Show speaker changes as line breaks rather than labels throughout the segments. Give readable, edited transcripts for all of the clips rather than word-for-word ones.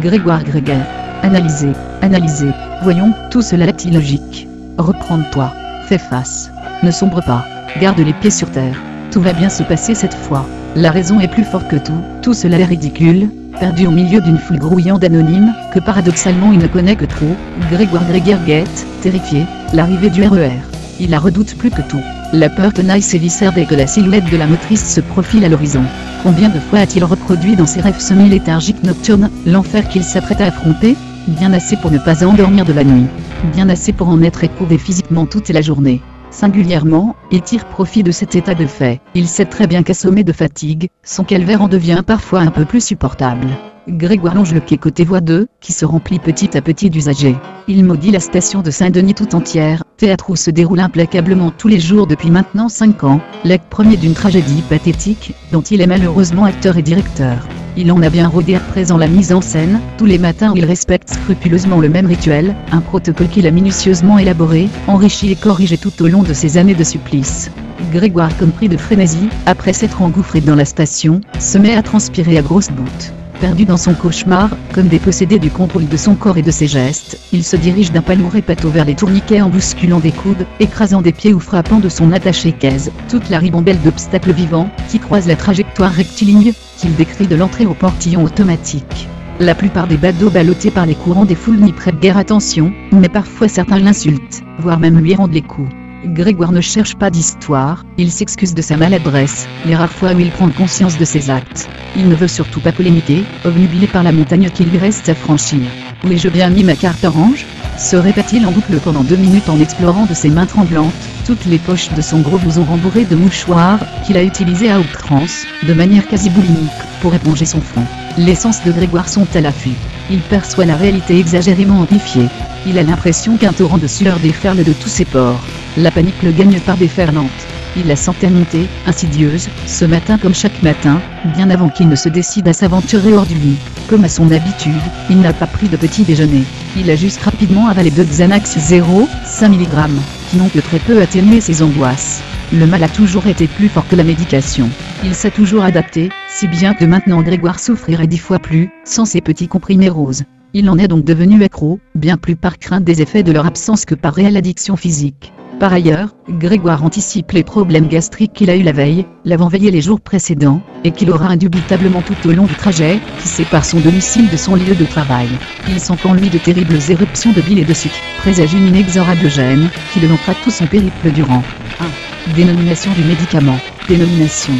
Grégoire Grégaire. Analyser, analyser. Voyons, tout cela est illogique. Reprends-toi. Fais face. Ne sombre pas. Garde les pieds sur terre. Tout va bien se passer cette fois. La raison est plus forte que tout. Tout cela est ridicule. Perdu au milieu d'une foule grouillante d'anonymes, que paradoxalement il ne connaît que trop, Grégoire Grégaire guette, terrifié, l'arrivée du RER. Il la redoute plus que tout. La peur tenaille ses viscères dès que la silhouette de la motrice se profile à l'horizon. Combien de fois a-t-il reproduit dans ses rêves semi-léthargiques nocturnes, l'enfer qu'il s'apprête à affronter? Bien assez pour ne pas endormir de la nuit. Bien assez pour en être éprouvé physiquement toute la journée. Singulièrement, il tire profit de cet état de fait. Il sait très bien qu'assommé de fatigue, son calvaire en devient parfois un peu plus supportable. Grégoire longe le quai côté voie 2, qui se remplit petit à petit d'usagers. Il maudit la station de Saint-Denis tout entière, théâtre où se déroule implacablement tous les jours depuis maintenant 5 ans, l'acte premier d'une tragédie pathétique, dont il est malheureusement acteur et directeur. Il en a bien rodé à présent la mise en scène, tous les matins où il respecte scrupuleusement le même rituel, un protocole qu'il a minutieusement élaboré, enrichi et corrigé tout au long de ses années de supplice. Grégoire, comme pris de frénésie, après s'être engouffré dans la station, se met à transpirer à grosses gouttes. Perdu dans son cauchemar, comme dépossédé du contrôle de son corps et de ses gestes, il se dirige d'un pas lourd et pâteau vers les tourniquets en bousculant des coudes, écrasant des pieds ou frappant de son attaché-caisse toute la ribambelle d'obstacles vivants, qui croisent la trajectoire rectiligne, qu'il décrit de l'entrée au portillon automatique. La plupart des badauds ballottés par les courants des foules n'y prêtent guère attention, mais parfois certains l'insultent, voire même lui rendent les coups. Grégoire ne cherche pas d'histoire, il s'excuse de sa maladresse, les rares fois où il prend conscience de ses actes. Il ne veut surtout pas polémiquer, obnubilé par la montagne qui lui reste à franchir. Où ai-je bien mis ma carte orange? Se répète-t-il en boucle pendant 2 minutes en explorant de ses mains tremblantes toutes les poches de son gros blouson rembourré de mouchoirs, qu'il a utilisé à outrance, de manière quasi boulimique, pour éponger son front. Les sens de Grégoire sont à l'affût. Il perçoit la réalité exagérément amplifiée. Il a l'impression qu'un torrent de sueur déferle de tous ses pores. La panique le gagne par déferlante. Il la sentait monter, insidieuse, ce matin comme chaque matin, bien avant qu'il ne se décide à s'aventurer hors du lit. Comme à son habitude, il n'a pas pris de petit déjeuner. Il a juste rapidement avalé 2 Xanax 0, 5 mg, qui n'ont que très peu atténué ses angoisses. Le mal a toujours été plus fort que la médication. Il s'est toujours adapté, si bien que maintenant Grégoire souffrirait 10 fois plus, sans ces petits comprimés roses. Il en est donc devenu accro, bien plus par crainte des effets de leur absence que par réelle addiction physique. Par ailleurs, Grégoire anticipe les problèmes gastriques qu'il a eu la veille, l'avant-veille et les jours précédents, et qu'il aura indubitablement tout au long du trajet, qui sépare son domicile de son lieu de travail. Il sent en lui de terribles éruptions de bile et de suc, présage une inexorable gêne, qui le manquera tout son périple durant. 1. Dénomination du médicament. Dénomination.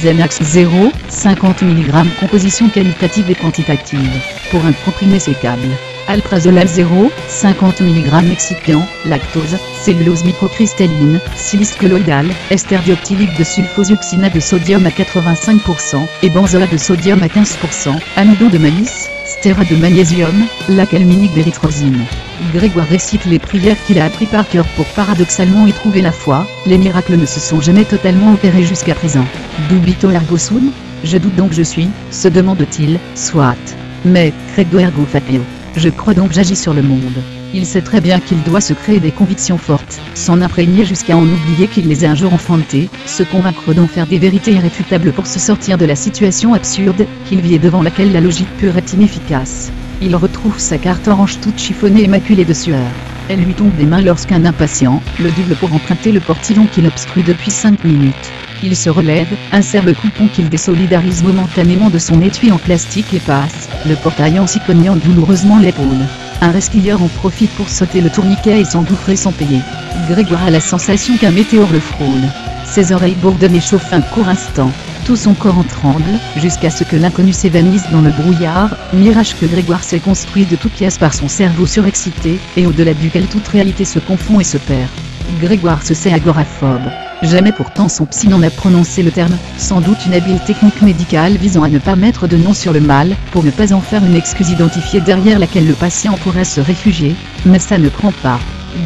Xanax 0, 50 mg. Composition qualitative et quantitative. Pour un comprimé sécable. Alprazolam 0, 50 mg. Excipient, lactose, cellulose microcristalline, silice colloïdal, ester dioxylique de sulfosuccinate de sodium à 85% et benzoate de sodium à 15%, amidon de maïs, stérate de magnésium, lac alminique d'érythrosine. Grégoire récite les prières qu'il a appris par cœur pour paradoxalement y trouver la foi. Les miracles ne se sont jamais totalement opérés jusqu'à présent. Dubito ergo sum? Je doute donc je suis, se demande-t-il, soit. Mais, credo ergo fatio. Je crois donc j'agis sur le monde. Il sait très bien qu'il doit se créer des convictions fortes, s'en imprégner jusqu'à en oublier qu'il les a un jour enfantées, se convaincre d'en faire des vérités irréfutables pour se sortir de la situation absurde qu'il vit et devant laquelle la logique pure est inefficace. Il retrouve sa carte orange toute chiffonnée et maculée de sueur. Elle lui tombe des mains lorsqu'un impatient le double pour emprunter le portillon qu'il obstrue depuis 5 minutes. Il se relève, insère le coupon qu'il désolidarise momentanément de son étui en plastique et passe, le portail en s'y cognant douloureusement l'épaule. Un resquilleur en profite pour sauter le tourniquet et s'engouffrer sans payer. Grégoire a la sensation qu'un météore le frôle. Ses oreilles bourdonnent et chauffent un court instant. Tout son corps en tremble, jusqu'à ce que l'inconnu s'évanouisse dans le brouillard, mirage que Grégoire s'est construit de toutes pièces par son cerveau surexcité, et au-delà duquel toute réalité se confond et se perd. Grégoire se sait agoraphobe. Jamais pourtant son psy n'en a prononcé le terme, sans doute une habile technique médicale visant à ne pas mettre de nom sur le mal, pour ne pas en faire une excuse identifiée derrière laquelle le patient pourrait se réfugier, mais ça ne prend pas.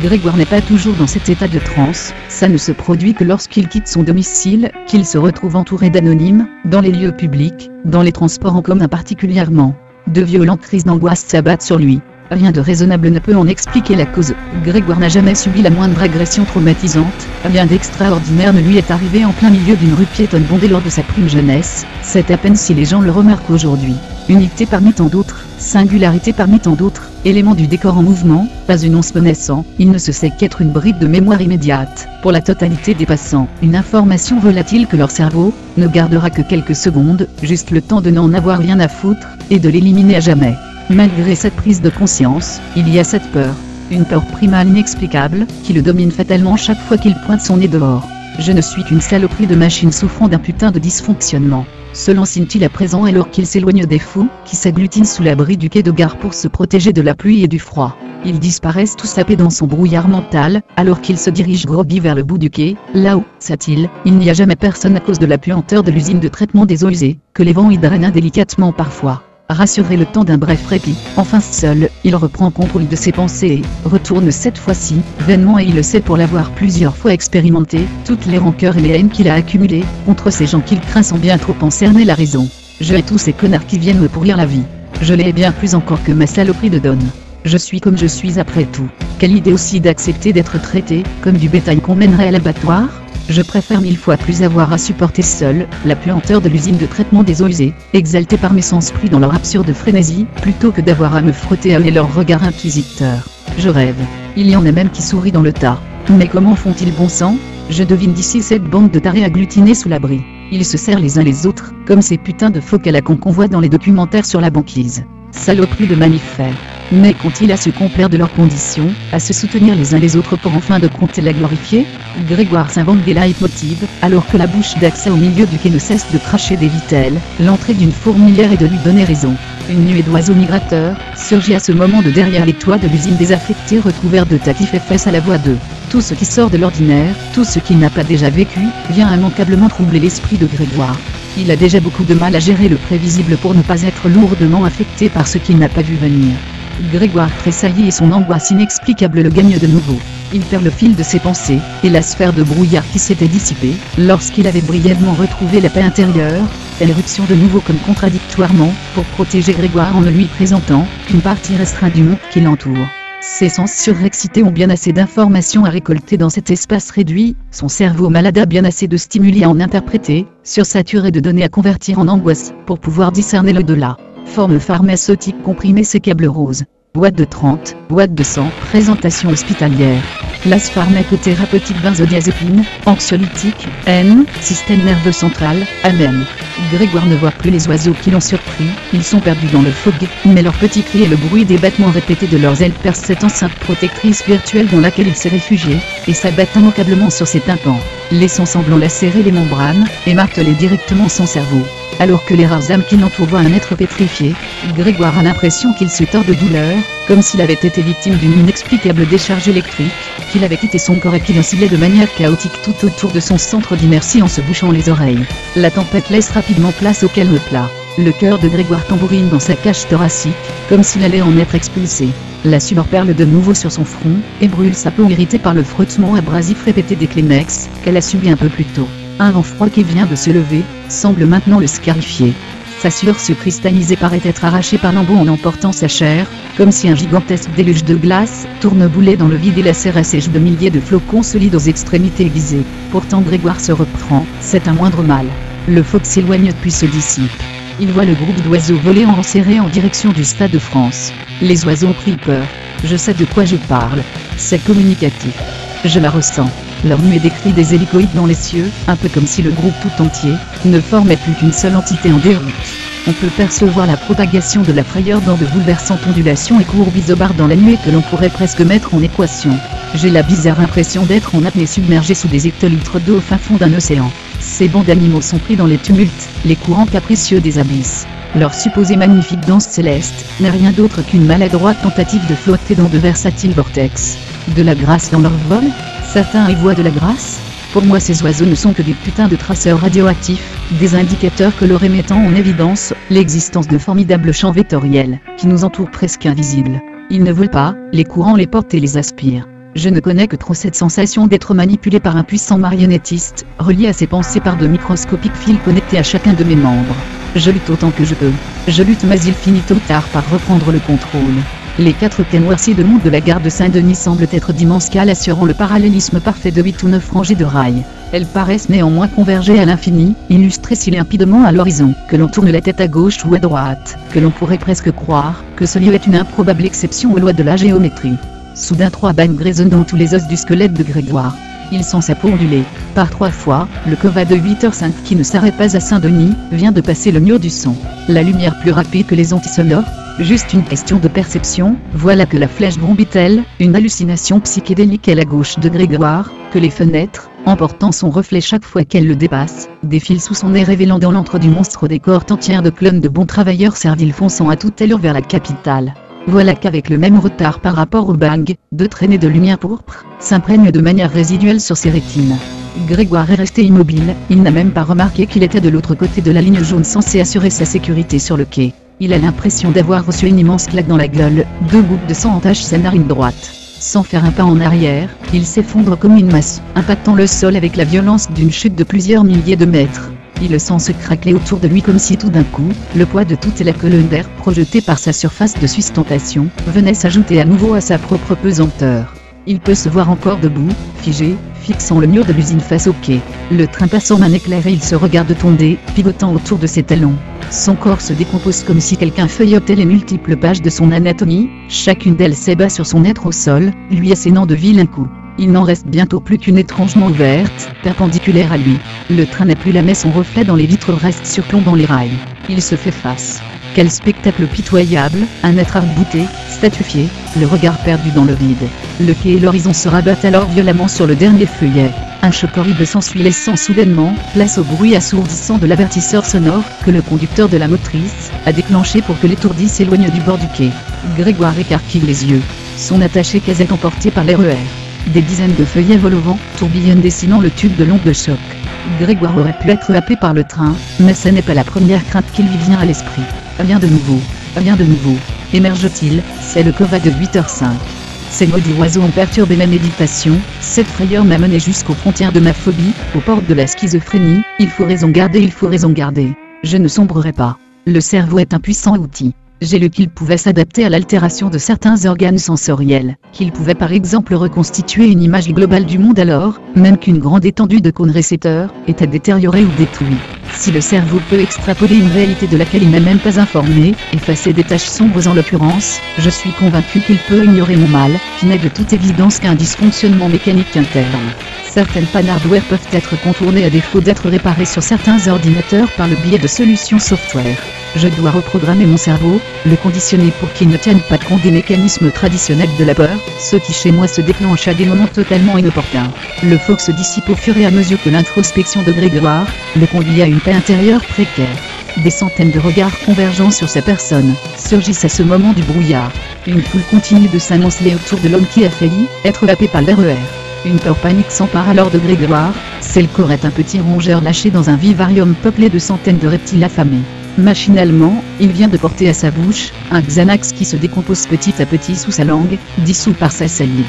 Grégoire n'est pas toujours dans cet état de transe, ça ne se produit que lorsqu'il quitte son domicile, qu'il se retrouve entouré d'anonymes, dans les lieux publics, dans les transports en commun particulièrement. De violentes crises d'angoisse s'abattent sur lui. rien de raisonnable ne peut en expliquer la cause. Grégoire n'a jamais subi la moindre agression traumatisante, rien d'extraordinaire ne lui est arrivé en plein milieu d'une rue piétonne bondée lors de sa prime jeunesse, c'est à peine si les gens le remarquent aujourd'hui. Unité parmi tant d'autres, singularité parmi tant d'autres, élément du décor en mouvement, pas une once menaçant, il ne se sait qu'être une bribe de mémoire immédiate, pour la totalité des passants, une information volatile que leur cerveau ne gardera que quelques secondes, juste le temps de n'en avoir rien à foutre, et de l'éliminer à jamais. Malgré cette prise de conscience, il y a cette peur, une peur primale inexplicable, qui le domine fatalement chaque fois qu'il pointe son nez dehors. Je ne suis qu'une saloperie de machine souffrant d'un putain de dysfonctionnement. Se lance-t-il à présent alors qu'il s'éloigne des fous, qui s'agglutinent sous l'abri du quai de gare pour se protéger de la pluie et du froid. Ils disparaissent tous sapés dans son brouillard mental, alors qu'il se dirige groggy vers le bout du quai, là-haut, sait-il, il n'y a jamais personne à cause de la puanteur de l'usine de traitement des eaux usées, que les vents y drainent indélicatement parfois. Rassuré le temps d'un bref répit, enfin seul, il reprend contrôle de ses pensées et retourne cette fois-ci, vainement et il le sait pour l'avoir plusieurs fois expérimenté, toutes les rancœurs et les haines qu'il a accumulées, contre ces gens qu'il craint sans bien trop en cerner la raison. Je hais tous ces connards qui viennent me pourrir la vie. Je les hais bien plus encore que ma saloperie de Don. Je suis comme je suis après tout. Quelle idée aussi d'accepter d'être traité, comme du bétail qu'on mènerait à l'abattoir ? Je préfère 1000 fois plus avoir à supporter seul, la puanteur de l'usine de traitement des eaux usées, exalté par mes sens pris dans leur absurde frénésie, plutôt que d'avoir à me frotter à leur regard inquisiteur. Je rêve. Il y en a même qui sourient dans le tas. Mais comment font-ils bon sang ? Je devine d'ici cette bande de tarés agglutinés sous l'abri. Ils se serrent les uns les autres, comme ces putains de phoques à la con qu'on voit dans les documentaires sur la banquise. Saloperie de mammifères. Mais qu'ont-ils à se complaire de leurs conditions, à se soutenir les uns les autres pour en fin de compte la glorifier ? Grégoire s'invente des leitmotivs, alors que la bouche d'Axa au milieu du quai ne cesse de cracher des vitelles, l'entrée d'une fourmilière et de lui donner raison. Une nuée d'oiseaux migrateurs surgit à ce moment de derrière les toits de l'usine désaffectée recouvert de tas qui fait face à la voix de tout ce qui sort de l'ordinaire, tout ce qu'il n'a pas déjà vécu, vient immanquablement troubler l'esprit de Grégoire. Il a déjà beaucoup de mal à gérer le prévisible pour ne pas être lourdement affecté par ce qu'il n'a pas vu venir. Grégoire tressaillit et son angoisse inexplicable le gagne de nouveau. Il perd le fil de ses pensées, et la sphère de brouillard qui s'était dissipée, lorsqu'il avait brièvement retrouvé la paix intérieure, fait éruption de nouveau comme contradictoirement, pour protéger Grégoire en ne lui présentant qu'une partie restreinte du monde qui l'entoure. Ses sens surexcités ont bien assez d'informations à récolter dans cet espace réduit, son cerveau malade a bien assez de stimuli à en interpréter, sursaturé de données à convertir en angoisse, pour pouvoir discerner l'au-delà. Forme pharmaceutique comprimée sécable rose. Boîte de 30, boîte de 100, présentation hospitalière. Classe pharmacothérapeutique benzodiazépine, anxiolytique, N, système nerveux central, Amen. Grégoire ne voit plus les oiseaux qui l'ont surpris, ils sont perdus dans le fog, mais leurs petits cris et le bruit des battements répétés de leurs ailes percent cette enceinte protectrice virtuelle dans laquelle il s'est réfugié, et s'abattent immanquablement sur ses tympans, laissant semblant lacérer les membranes, et marteler directement son cerveau. Alors que les rares âmes qui l'entourent voient un être pétrifié, Grégoire a l'impression qu'il se tord de douleur, comme s'il avait été victime d'une inexplicable décharge électrique, qu'il avait quitté son corps et qu'il oscillait de manière chaotique tout autour de son centre d'inertie en se bouchant les oreilles. La tempête laisse rapidement place au calme plat. Le cœur de Grégoire tambourine dans sa cage thoracique, comme s'il allait en être expulsé. La sueur perle de nouveau sur son front, et brûle sa peau irritée par le frottement abrasif répété des Kleenex, qu'elle a subi un peu plus tôt. Un vent froid qui vient de se lever, semble maintenant le scarifier. Sa sueur se cristallisait paraît être arrachée par lambeaux en emportant sa chair, comme si un gigantesque déluge de glace tourneboulait dans le vide et la serre assèche de milliers de flocons solides aux extrémités aiguisées. Pourtant Grégoire se reprend, c'est un moindre mal. Le phoque s'éloigne puis se dissipe. Il voit le groupe d'oiseaux voler en rang serré en direction du Stade de France. Les oiseaux ont pris peur. Je sais de quoi je parle. C'est communicatif. Je la ressens. Leur nuée décrit des hélicoïdes dans les cieux, un peu comme si le groupe tout entier ne formait plus qu'une seule entité en déroute. On peut percevoir la propagation de la frayeur dans de bouleversantes ondulations et courbes isobares dans la nuée que l'on pourrait presque mettre en équation. J'ai la bizarre impression d'être en apnée submergée sous des hectolitres d'eau au fin fond d'un océan. Ces bancs d'animaux sont pris dans les tumultes, les courants capricieux des abysses. Leur supposée magnifique danse céleste n'est rien d'autre qu'une maladroite tentative de flotter dans de versatiles vortex. De la grâce dans leur vol ? Certains y voient de la grâce ? Pour moi ces oiseaux ne sont que des putains de traceurs radioactifs, des indicateurs colorés mettant en évidence l'existence de formidables champs vectoriels, qui nous entourent presque invisibles. Ils ne volent pas, les courants les portent et les aspirent. Je ne connais que trop cette sensation d'être manipulé par un puissant marionnettiste, relié à ses pensées par de microscopiques fils connectés à chacun de mes membres. Je lutte autant que je peux. Je lutte mais il finit tôt ou tard par reprendre le contrôle. Les 4 quais noircis de monts de la gare de Saint-Denis semblent être d'immenses cales assurant le parallélisme parfait de 8 ou 9 rangées de rails. Elles paraissent néanmoins converger à l'infini, illustrées si limpidement à l'horizon, que l'on tourne la tête à gauche ou à droite, que l'on pourrait presque croire que ce lieu est une improbable exception aux lois de la géométrie. Soudain 3 bagnes résonnent dans tous les os du squelette de Grégoire. Il sent sa peau onduler. Par 3 fois, le Cova de 8h05 qui ne s'arrête pas à Saint-Denis, vient de passer le mur du son. La lumière plus rapide que les antisonores. Juste une question de perception, voilà que la flèche Brombitelle, une hallucination psychédélique à la gauche de Grégoire, que les fenêtres, emportant son reflet chaque fois qu'elle le dépasse, défilent sous son nez révélant dans l'antre du monstre des cohortes entières de clones de bons travailleurs serviles fonçant à toute allure vers la capitale. Voilà qu'avec le même retard par rapport au bang, 2 traînées de lumière pourpre s'imprègnent de manière résiduelle sur ses rétines. Grégoire est resté immobile, il n'a même pas remarqué qu'il était de l'autre côté de la ligne jaune censée assurer sa sécurité sur le quai. Il a l'impression d'avoir reçu une immense claque dans la gueule, 2 gouttes de sang entachent sa narine droite. Sans faire un pas en arrière, il s'effondre comme une masse, impactant le sol avec la violence d'une chute de plusieurs milliers de mètres. Il le sent se craqueler autour de lui comme si tout d'un coup, le poids de toute la colonne d'air projetée par sa surface de sustentation, venait s'ajouter à nouveau à sa propre pesanteur. Il peut se voir encore debout, figé, fixant le mur de l'usine face au quai. Le train passe en un éclair et il se regarde tomber, pivotant autour de ses talons. Son corps se décompose comme si quelqu'un feuilletait les multiples pages de son anatomie, chacune d'elles s'ébat sur son être au sol, lui assénant de vilains coups. Il n'en reste bientôt plus qu'une étrangement ouverte, perpendiculaire à lui. Le train n'a plus la mais son reflet dans les vitres reste surplombant les rails. Il se fait face. Quel spectacle pitoyable, un être arc-bouté, statufié, le regard perdu dans le vide. Le quai et l'horizon se rabattent alors violemment sur le dernier feuillet. Un choc horrible s'ensuit laissant soudainement place au bruit assourdissant de l'avertisseur sonore que le conducteur de la motrice a déclenché pour que l'étourdi s'éloigne du bord du quai. Grégoire écarquille les yeux. Son attaché case est emporté par l'RER. Des dizaines de feuillets volent au vent, tourbillonnent dessinant le tube de l'onde de choc. Grégoire aurait pu être happé par le train, mais ce n'est pas la première crainte qui lui vient à l'esprit. Rien de nouveau, rien de nouveau, émerge-t-il, c'est le Cova de 8h05. Ces maudits oiseaux ont perturbé ma méditation, cette frayeur m'a mené jusqu'aux frontières de ma phobie, aux portes de la schizophrénie, il faut raison garder, il faut raison garder. Je ne sombrerai pas. Le cerveau est un puissant outil. J'ai lu qu'il pouvait s'adapter à l'altération de certains organes sensoriels, qu'il pouvait par exemple reconstituer une image globale du monde alors, même qu'une grande étendue de cônes récepteurs, était détériorée ou détruite. Si le cerveau peut extrapoler une réalité de laquelle il n'est même pas informé, effacer des taches sombres en l'occurrence, je suis convaincu qu'il peut ignorer mon mal, qui n'est de toute évidence qu'un dysfonctionnement mécanique interne. Certaines pannes hardware peuvent être contournées à défaut d'être réparées sur certains ordinateurs par le biais de solutions software. Je dois reprogrammer mon cerveau, le conditionner pour qu'il ne tienne pas compte des mécanismes traditionnels de la peur, ce qui chez moi se déclenche à des moments totalement inopportuns. Le faux se dissipe au fur et à mesure que l'introspection de Grégoire le conduit à une paix intérieure précaire. Des centaines de regards convergents sur sa personne surgissent à ce moment du brouillard. Une foule continue de s'amonceler autour de l'homme qui a failli être happé par l'RER. Une peur panique s'empare alors de Grégoire, c'est le corps est un petit rongeur lâché dans un vivarium peuplé de centaines de reptiles affamés. Machinalement, il vient de porter à sa bouche un Xanax qui se décompose petit à petit sous sa langue, dissous par sa salive.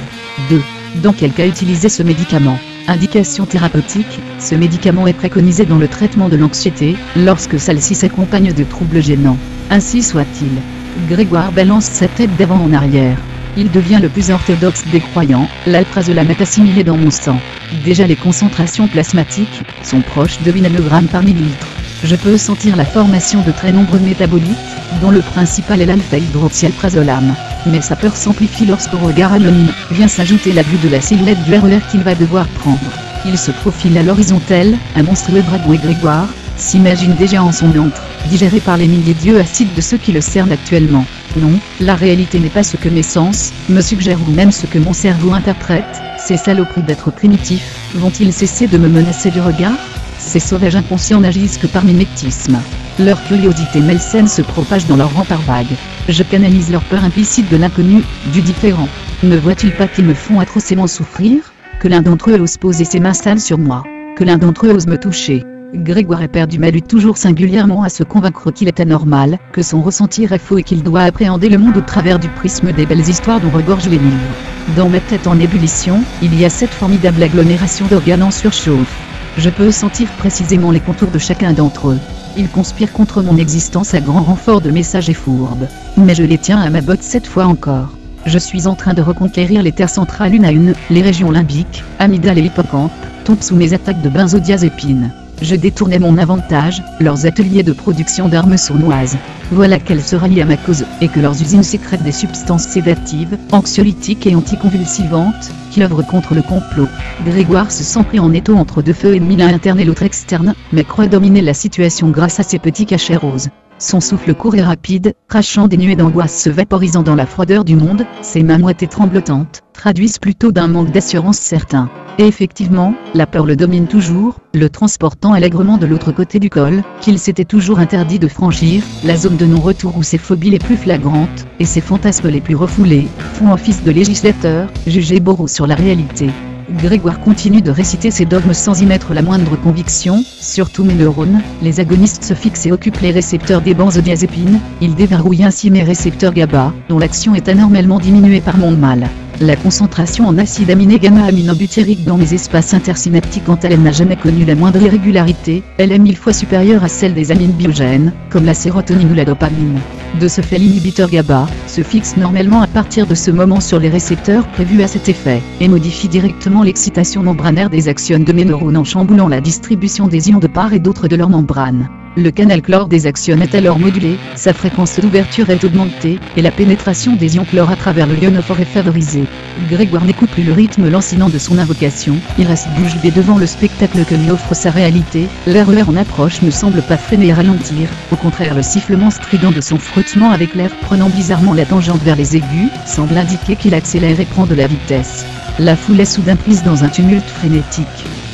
2. Dans quel cas utiliser ce médicament? Indication thérapeutique, ce médicament est préconisé dans le traitement de l'anxiété, lorsque celle-ci s'accompagne de troubles gênants. Ainsi soit-il. Grégoire balance sa tête d'avant en arrière. Il devient le plus orthodoxe des croyants, l'alprazolam est assimilé dans mon sang. Déjà les concentrations plasmatiques sont proches de 8 nanogrammes par millilitre. Je peux sentir la formation de très nombreux métabolites, dont le principal est l'alpha-hydroxyalprazolam. Mais sa peur s'amplifie lorsqu'au regard anonyme vient s'ajouter la vue de la silhouette du RER qu'il va devoir prendre. Il se profile à l'horizontale, un monstrueux dragon et Grégoire s'imagine déjà en son antre, digéré par les milliers d'yeux acides de ceux qui le cernent actuellement. Non, la réalité n'est pas ce que mes sens me suggèrent ou même ce que mon cerveau interprète. Ces saloperies d'êtres primitifs vont-ils cesser de me menacer du regard? Ces sauvages inconscients n'agissent que par mimétisme. Leur curiosité malsaine se propage dans leurs rangs par vagues. Je canalise leur peur implicite de l'inconnu, du différent. Ne voient-ils pas qu'ils me font atrocement souffrir? Que l'un d'entre eux ose poser ses mains sales sur moi. Que l'un d'entre eux ose me toucher. Grégoire éperdu lutte toujours singulièrement à se convaincre qu'il est anormal, que son ressentir est faux et qu'il doit appréhender le monde au travers du prisme des belles histoires dont regorgent les livres. Dans ma tête en ébullition, il y a cette formidable agglomération d'organes en surchauffe. Je peux sentir précisément les contours de chacun d'entre eux. Ils conspirent contre mon existence à grand renfort de messages et fourbes. Mais je les tiens à ma botte cette fois encore. Je suis en train de reconquérir les terres centrales une à une, les régions limbiques, amygdale et hippocampe, tombent sous mes attaques de benzodiazépines. Je détournais mon avantage, leurs ateliers de production d'armes sournoises. Voilà qu'elles se rallient à ma cause, et que leurs usines sécrètent des substances sédatives, anxiolytiques et anticonvulsivantes, qui œuvrent contre le complot. Grégoire se sent pris en étau entre deux feux ennemis, l'un interne et l'autre externe, mais croit dominer la situation grâce à ses petits cachets roses. Son souffle court et rapide, crachant des nuées d'angoisse se vaporisant dans la froideur du monde, ses mains moites et tremblotantes, traduisent plutôt d'un manque d'assurance certain. Et effectivement, la peur le domine toujours, le transportant allègrement de l'autre côté du col, qu'il s'était toujours interdit de franchir, la zone de non-retour où ses phobies les plus flagrantes, et ses fantasmes les plus refoulés, font office de législateur, jugé bourreau sur la réalité. Grégoire continue de réciter ses dogmes sans y mettre la moindre conviction, surtout mes neurones, les agonistes se fixent et occupent les récepteurs des benzodiazépines, il déverrouille ainsi mes récepteurs GABA, dont l'action est anormalement diminuée par mon mal. La concentration en acide aminé gamma-aminobutyrique dans mes espaces intersynaptiques, quant à elle, n'a jamais connu la moindre irrégularité, elle est 1000 fois supérieure à celle des amines biogènes, comme la sérotonine ou la dopamine. De ce fait, l'inhibiteur GABA se fixe normalement à partir de ce moment sur les récepteurs prévus à cet effet, et modifie directement l'excitation membranaire des axones de mes neurones en chamboulant la distribution des ions de part et d'autre de leur membrane. Le canal chlore des axones est alors modulé, sa fréquence d'ouverture est augmentée, et la pénétration des ions chlore à travers le ionophore est favorisée. Grégoire n'écoute plus le rythme lancinant de son invocation, il reste bouche bée devant le spectacle que lui offre sa réalité. RER en approche ne semble pas freiner et ralentir, au contraire le sifflement strident de son frottement avec l'air prenant bizarrement la tangente vers les aigus, semble indiquer qu'il accélère et prend de la vitesse. La foule est soudain prise dans un tumulte frénétique.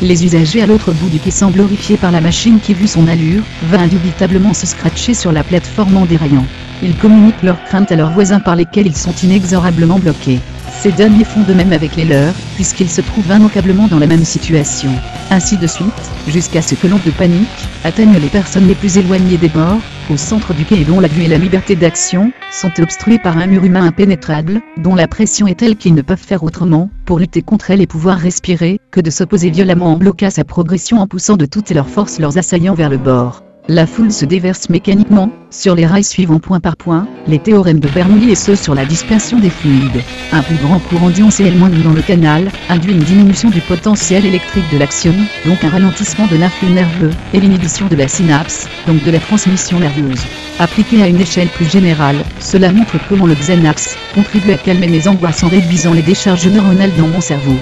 Les usagers à l'autre bout du quai semblent horrifiés par la machine qui, vu son allure, va indubitablement se scratcher sur la plateforme en déraillant. Ils communiquent leurs craintes à leurs voisins par lesquels ils sont inexorablement bloqués. Ces derniers font de même avec les leurs, puisqu'ils se trouvent immanquablement dans la même situation. Ainsi de suite, jusqu'à ce que l'onde de panique atteigne les personnes les plus éloignées des bords, au centre du quai et dont la vue et la liberté d'action sont obstruées par un mur humain impénétrable, dont la pression est telle qu'ils ne peuvent faire autrement, pour lutter contre elle et pouvoir respirer, que de s'opposer violemment en bloquant sa progression en poussant de toutes leurs forces leurs assaillants vers le bord. La foule se déverse mécaniquement, sur les rails suivant point par point, les théorèmes de Bernoulli et ceux sur la dispersion des fluides. Un plus grand courant d'ion CL- dans le canal, induit une diminution du potentiel électrique de l'axione, donc un ralentissement de l'influx nerveux, et l'inhibition de la synapse, donc de la transmission nerveuse. Appliqué à une échelle plus générale, cela montre comment le Xanax contribue à calmer mes angoisses en réduisant les décharges neuronales dans mon cerveau.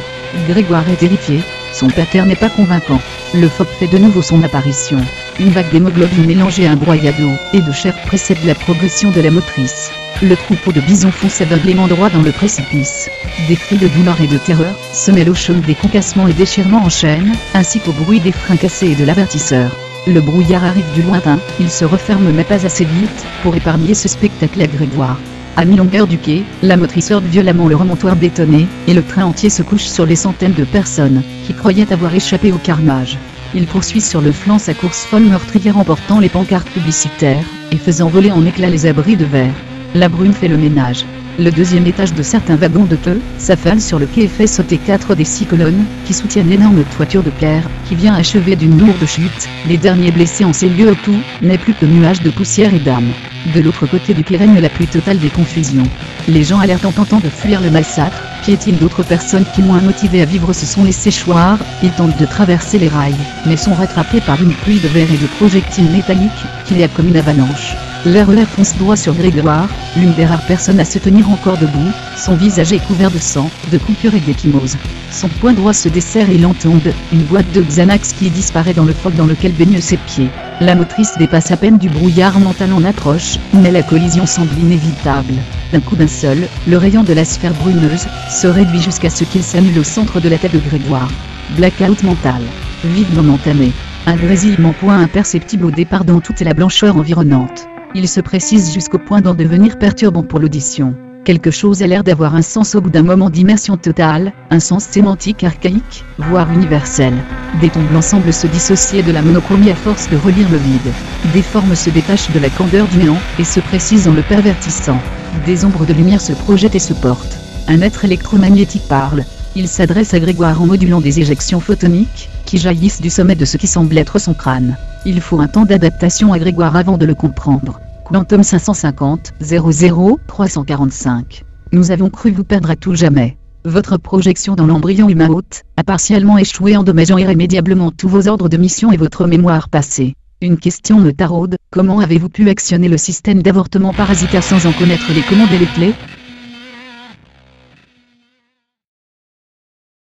Grégoire est terrifié, son pattern n'est pas convaincant. Le phoque fait de nouveau son apparition. Une vague d'hémoglobine mélangée à un broyat d'eau et de chair précède la progression de la motrice. Le troupeau de bisons fonce aveuglément droit dans le précipice. Des cris de douleur et de terreur se mêlent au choc des concassements et déchirements en chaîne, ainsi qu'au bruit des freins cassés et de l'avertisseur. Le brouillard arrive du lointain, il se referme mais pas assez vite, pour épargner ce spectacle à Grégoire. À mi-longueur du quai, la motrice heurte violemment le remontoir bétonné, et le train entier se couche sur les centaines de personnes, qui croyaient avoir échappé au carnage. Il poursuit sur le flanc sa course folle meurtrière emportant les pancartes publicitaires, et faisant voler en éclats les abris de verre. La brume fait le ménage. Le deuxième étage de certains wagons de queue s'affale sur le quai et fait sauter 4 des 6 colonnes, qui soutiennent l'énorme toiture de pierre, qui vient achever d'une lourde chute. Les derniers blessés en ces lieux où tout n'est plus que nuage de poussière et d'âme. De l'autre côté du quai règne la plus totale des confusions. Les gens alertent en tentant de fuir le massacre, piétinent d'autres personnes qui, moins motivées à vivre, se sont laissées choir. Ils tentent de traverser les rails, mais sont rattrapés par une pluie de verre et de projectiles métalliques, qui les a comme une avalanche. RER fonce droit sur Grégoire, l'une des rares personnes à se tenir encore debout. Son visage est couvert de sang, de coupures et d'échymoses. Son poing droit se desserre et il entende une boîte de Xanax qui disparaît dans le phoque dans lequel baignent ses pieds. La motrice dépasse à peine du brouillard mental en approche, mais la collision semble inévitable. D'un coup d'un seul, le rayon de la sphère brumeuse se réduit jusqu'à ce qu'il s'annule au centre de la tête de Grégoire. Blackout mental. Vivement entamé. Un grésillement point imperceptible au départ dans toute la blancheur environnante. Il se précise jusqu'au point d'en devenir perturbant pour l'audition. Quelque chose a l'air d'avoir un sens au bout d'un moment d'immersion totale, un sens sémantique archaïque, voire universel. Des tons blancs semblent se dissocier de la monochromie à force de relire le vide. Des formes se détachent de la candeur du néant, et se précisent en le pervertissant. Des ombres de lumière se projettent et se portent. Un être électromagnétique parle. Il s'adresse à Grégoire en modulant des éjections photoniques, qui qui jaillissent du sommet de ce qui semble être son crâne. Il faut un temps d'adaptation à Grégoire avant de le comprendre. Quantum 550 00 345. Nous avons cru vous perdre à tout jamais. Votre projection dans l'embryon humain hôte a partiellement échoué, endommageant irrémédiablement tous vos ordres de mission et votre mémoire passée. Une question me taraude, comment avez-vous pu actionner le système d'avortement parasitaire sans en connaître les commandes et les clés ?